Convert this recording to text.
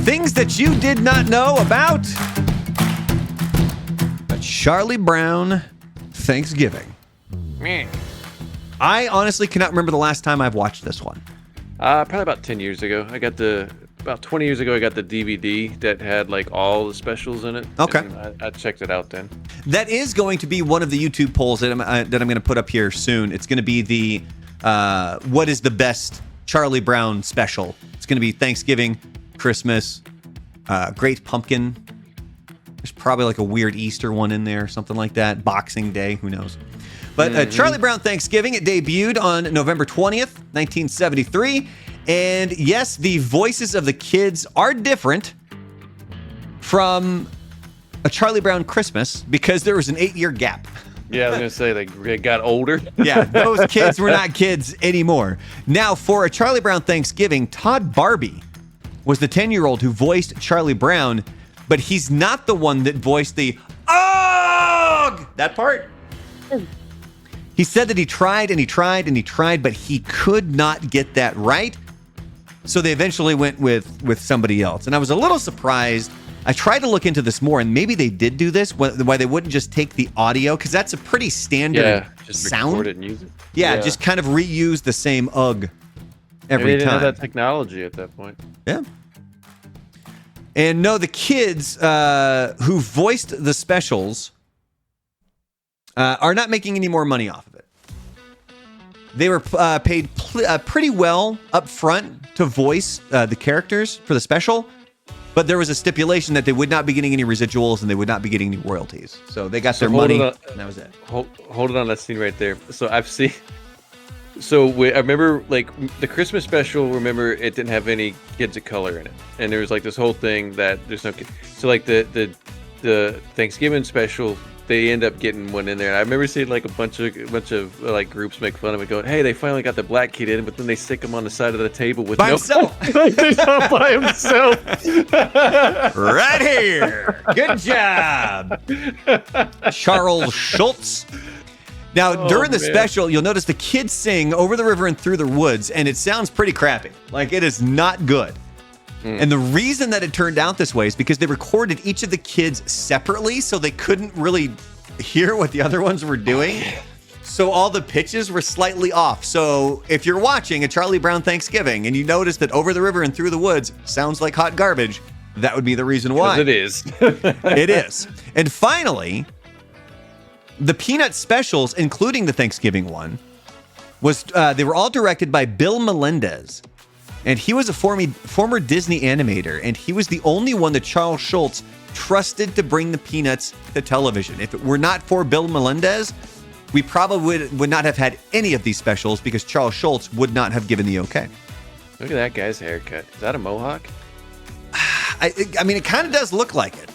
Things that you did not know about a Charlie Brown Thanksgiving. I honestly cannot remember the last time I've watched this one. Probably about 10 years ago. About 20 years ago, I got the DVD that had like all the specials in it. Okay. I checked it out then. That is going to be one of the YouTube polls that I'm going to put up here soon. It's going to be the what is the best Charlie Brown special. It's going to be Thanksgiving, Christmas, Great Pumpkin. There's probably like a weird Easter one in there, something like that. Boxing Day, who knows? But Charlie Brown Thanksgiving, it debuted on November 20th, 1973. And yes, the voices of the kids are different from a Charlie Brown Christmas because there was an 8-year gap. Yeah, I was going to say they got older. Yeah, those kids were not kids anymore. Now, for a Charlie Brown Thanksgiving, Todd Barbie was the 10-year-old who voiced Charlie Brown, but he's not the one that voiced the "Ugh!" that part. He said that he tried and he tried and he tried, but he could not get that right. So they eventually went with somebody else. And I was a little surprised. I tried to look into this more, and maybe they did do this, why they wouldn't just take the audio, because that's a pretty standard just sound. record it and use it. Yeah, just kind of reuse the same "ugh" every Maybe they didn't time. have that technology at that point. Yeah. And no, the kids who voiced the specials are not making any more money off of it. They were paid pretty well up front to voice the characters for the special, but there was a stipulation that they would not be getting any residuals and they would not be getting any royalties. So they got their money, and that was it. Hold it on that scene right there. So I've seen... So I remember, like, the Christmas special, remember, it didn't have any kids of color in it. And there was, like, this whole thing that there's no kids. So, like, the Thanksgiving special, they end up getting one in there. And I remember seeing, like, a bunch of like, groups make fun of it, going, hey, they finally got the black kid in, but then they stick him on the side of the table with By himself. He's not by himself. Right here. Good job. Charles Schulz. Now, during the special, you'll notice the kids sing "Over the River and Through the Woods," and it sounds pretty crappy. Like, it is not good. And the reason that it turned out this way is because they recorded each of the kids separately, so they couldn't really hear what the other ones were doing. So all the pitches were slightly off. So if you're watching a Charlie Brown Thanksgiving and you notice that "Over the River and Through the Woods" sounds like hot garbage, that would be the reason why. It is. It is. And finally, the Peanut specials, including the Thanksgiving one, was they were all directed by Bill Melendez. And he was a former Disney animator, and he was the only one that Charles Schulz trusted to bring the Peanuts to television. If it were not for Bill Melendez, we probably would not have had any of these specials because Charles Schulz would not have given the okay. Look at that guy's haircut. Is that a mohawk? I mean, it kind of does look like it.